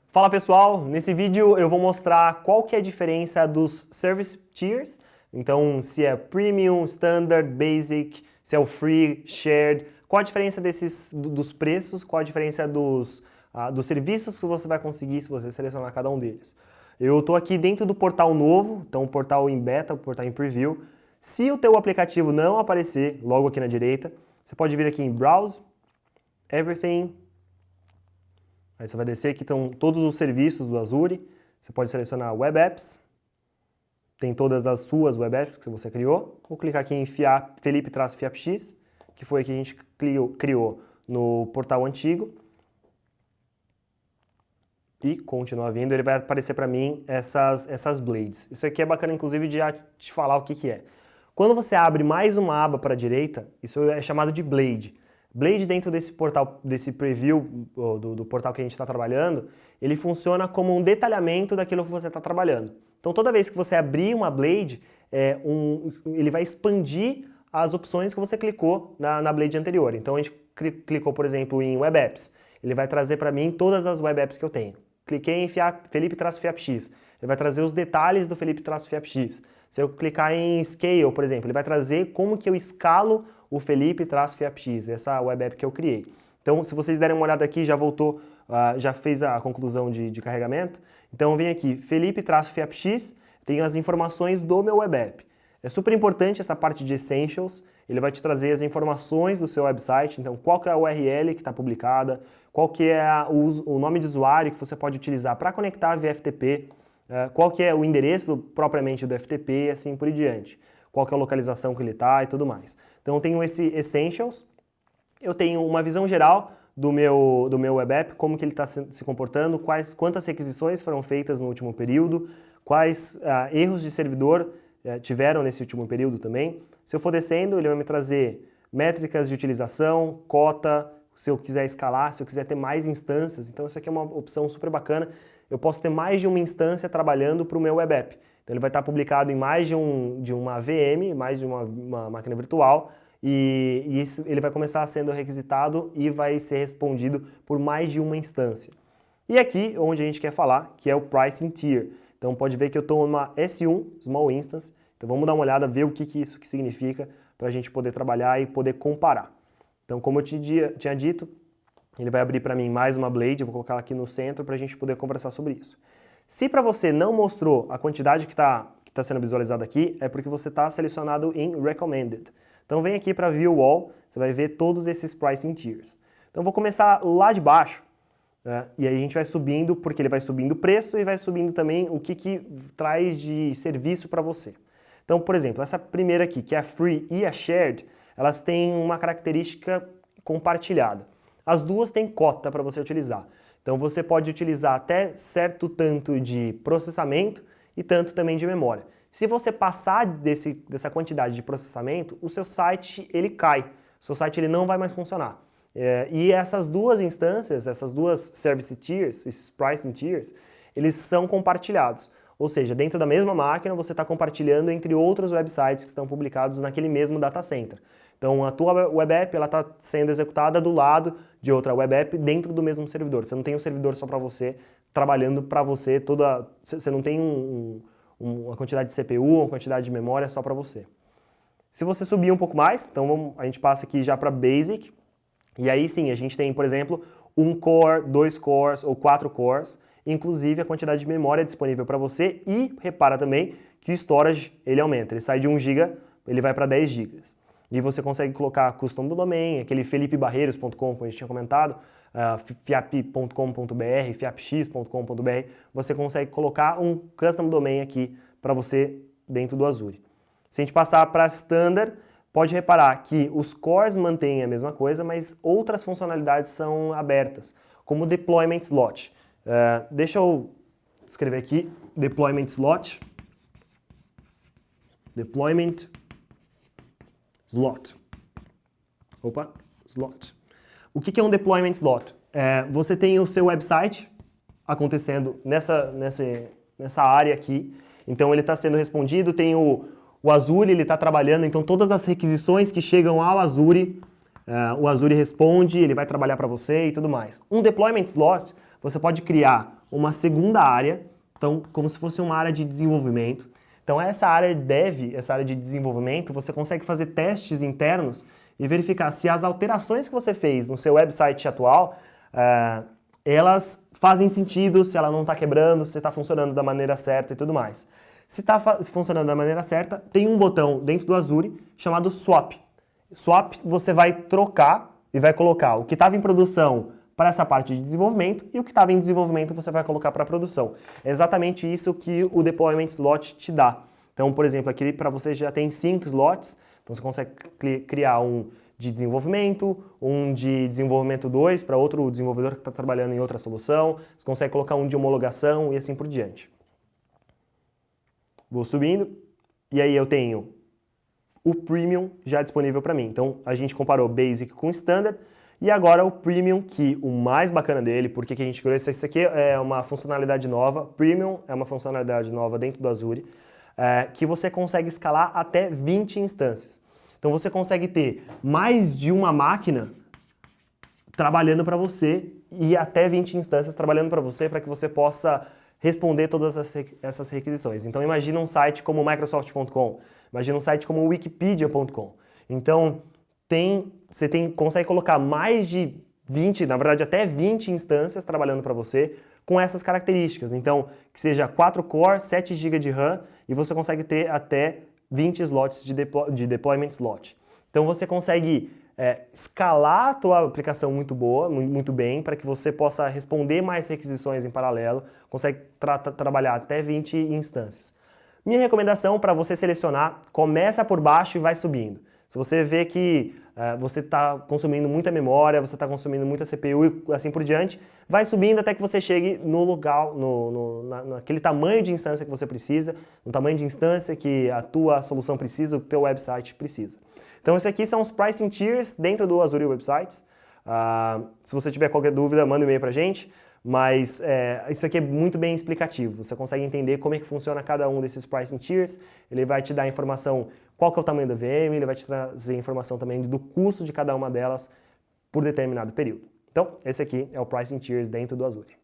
Fala pessoal, nesse vídeo eu vou mostrar qual que é a diferença dos Service Tiers, então se é Premium, Standard, Basic, se é o Free, Shared, qual a diferença dos preços, qual a diferença dos serviços que você vai conseguir se você selecionar cada um deles. Eu estou aqui dentro do portal novo, então o portal em beta, o portal em preview. Se o teu aplicativo não aparecer logo aqui na direita, você pode vir aqui em Browse, Everything. Aí você vai descer, aqui estão todos os serviços do Azure. Você pode selecionar Web Apps. Tem todas as suas Web Apps que você criou. Vou clicar aqui em Felipe-FiapX, que foi a que a gente criou no portal antigo. E continuar vindo, ele vai aparecer para mim essas blades. Isso aqui é bacana, inclusive, de te falar o que é. Quando você abre mais uma aba para a direita, isso é chamado de blade. Blade dentro desse portal, desse preview do portal que a gente está trabalhando, ele funciona como um detalhamento daquilo que você está trabalhando. Então toda vez que você abrir uma blade, ele vai expandir as opções que você clicou na blade anterior. Então a gente clicou, por exemplo, em Web Apps. Ele vai trazer para mim todas as Web Apps que eu tenho. Cliquei em Felipe-FiapX, ele vai trazer os detalhes do Felipe-FiapX. Se eu clicar em Scale, por exemplo, ele vai trazer como que eu escalo o Felipe-FiapX, essa web app que eu criei. Então, se vocês derem uma olhada aqui, já voltou, já fez a conclusão de carregamento. Então, vem aqui, Felipe-FiapX, tem as informações do meu web app. É super importante essa parte de Essentials, ele vai te trazer as informações do seu website, então qual que é a URL que está publicada, qual que é o nome de usuário que você pode utilizar para conectar via FTP, qual que é o endereço propriamente do FTP e assim por diante, qual que é a localização que ele está e tudo mais. Então eu tenho esse Essentials, eu tenho uma visão geral do meu web app, como que ele está se comportando, quantas requisições foram feitas no último período, quais erros de servidor tiveram nesse último período também. Se eu for descendo, ele vai me trazer métricas de utilização, cota, se eu quiser escalar, se eu quiser ter mais instâncias. Então isso aqui é uma opção super bacana. Eu posso ter mais de uma instância trabalhando para o meu web app. Então ele vai estar publicado em mais de uma VM, mais de uma máquina virtual, e isso, ele vai começar sendo requisitado e vai ser respondido por mais de uma instância. E aqui, onde a gente quer falar, que é o Pricing Tier. Então pode ver que eu estou numa S1, Small Instance. Então vamos dar uma olhada, ver o que isso significa para a gente poder trabalhar e poder comparar. Então como eu tinha dito, ele vai abrir para mim mais uma blade, eu vou colocar aqui no centro para a gente poder conversar sobre isso. Se para você não mostrou a quantidade que tá sendo visualizada aqui, é porque você está selecionado em Recommended. Então vem aqui para View All, você vai ver todos esses Pricing Tiers. Então vou começar lá de baixo, e aí a gente vai subindo, porque ele vai subindo o preço e vai subindo também o que traz de serviço para você. Então, por exemplo, essa primeira aqui, que é a Free e a Shared, elas têm uma característica compartilhada. As duas têm cota para você utilizar. Então você pode utilizar até certo tanto de processamento e tanto também de memória. Se você passar dessa quantidade de processamento, o seu site ele cai. O seu site ele não vai mais funcionar. E essas duas instâncias, essas duas Service Tiers, esses Pricing Tiers, eles são compartilhados. Ou seja, dentro da mesma máquina você está compartilhando entre outros websites que estão publicados naquele mesmo data center. Então a tua web app está sendo executada do lado de outra web app dentro do mesmo servidor. Você não tem um servidor só para você, trabalhando para você, você não tem uma quantidade de CPU, uma quantidade de memória só para você. Se você subir um pouco mais, então a gente passa aqui já para Basic, e aí sim a gente tem, por exemplo, 1 core, 2 cores ou 4 cores, inclusive a quantidade de memória disponível para você, e repara também que o storage ele aumenta, ele sai de 1 GB, ele vai para 10 GB. E você consegue colocar custom do domain, aquele felipebarreiros.com, como a gente tinha comentado, fiap.com.br, fiapx.com.br, você consegue colocar um custom domain aqui para você dentro do Azure. Se a gente passar para Standard, pode reparar que os cores mantêm a mesma coisa, mas outras funcionalidades são abertas, como Deployment Slot. Deixa eu escrever aqui, Deployment Slot. Deployment Slot. Opa, Slot. O que é um Deployment Slot? Você tem o seu website acontecendo nessa área aqui, então ele está sendo respondido, tem o Azure, ele está trabalhando, então todas as requisições que chegam ao Azure, o Azure responde, ele vai trabalhar para você e tudo mais. Um Deployment Slot, você pode criar uma segunda área, então como se fosse uma área de desenvolvimento. Então essa área dev, essa área de desenvolvimento, você consegue fazer testes internos e verificar se as alterações que você fez no seu website atual, elas fazem sentido, se ela não está quebrando, se está funcionando da maneira certa e tudo mais. Se está funcionando da maneira certa, tem um botão dentro do Azure chamado Swap. Swap você vai trocar e vai colocar o que estava em produção para essa parte de desenvolvimento e o que estava em desenvolvimento você vai colocar para a produção. É exatamente isso que o Deployment Slot te dá. Então, por exemplo, aqui para você já tem 5 slots, então você consegue criar um de desenvolvimento, um de desenvolvimento 2 para outro desenvolvedor que está trabalhando em outra solução, você consegue colocar um de homologação e assim por diante. Vou subindo e aí eu tenho o Premium já disponível para mim. Então a gente comparou Basic com Standard e agora o Premium, que o mais bacana dele, porque que a gente criou isso aqui é uma funcionalidade nova, Premium é uma funcionalidade nova dentro do Azure, que você consegue escalar até 20 instâncias. Então você consegue ter mais de uma máquina trabalhando para você e até 20 instâncias trabalhando para você para que você possa responder todas essas requisições. Então imagina um site como Microsoft.com, imagina um site como Wikipedia.com. Então você consegue colocar mais de 20, na verdade até 20 instâncias trabalhando para você com essas características. Então que seja 4 core, 7 GB de RAM e você consegue ter até 20 slots de deployment slot. Então você consegue escalar a tua aplicação muito boa, muito bem, para que você possa responder mais requisições em paralelo, consegue trabalhar até 20 instâncias. Minha recomendação para você selecionar, começa por baixo e vai subindo. Se você vê que você está consumindo muita memória, você está consumindo muita CPU e assim por diante, vai subindo até que você chegue no lugar, naquele tamanho de instância que você precisa, no tamanho de instância que a tua solução precisa, o teu website precisa. Então, esses aqui são os pricing tiers dentro do Azure Websites. Se você tiver qualquer dúvida, manda um e-mail para a gente. Mas isso aqui é muito bem explicativo. Você consegue entender como é que funciona cada um desses pricing tiers. Ele vai te dar informação qual que é o tamanho da VM, ele vai te trazer informação também do custo de cada uma delas por determinado período. Então, esse aqui é o pricing tiers dentro do Azure.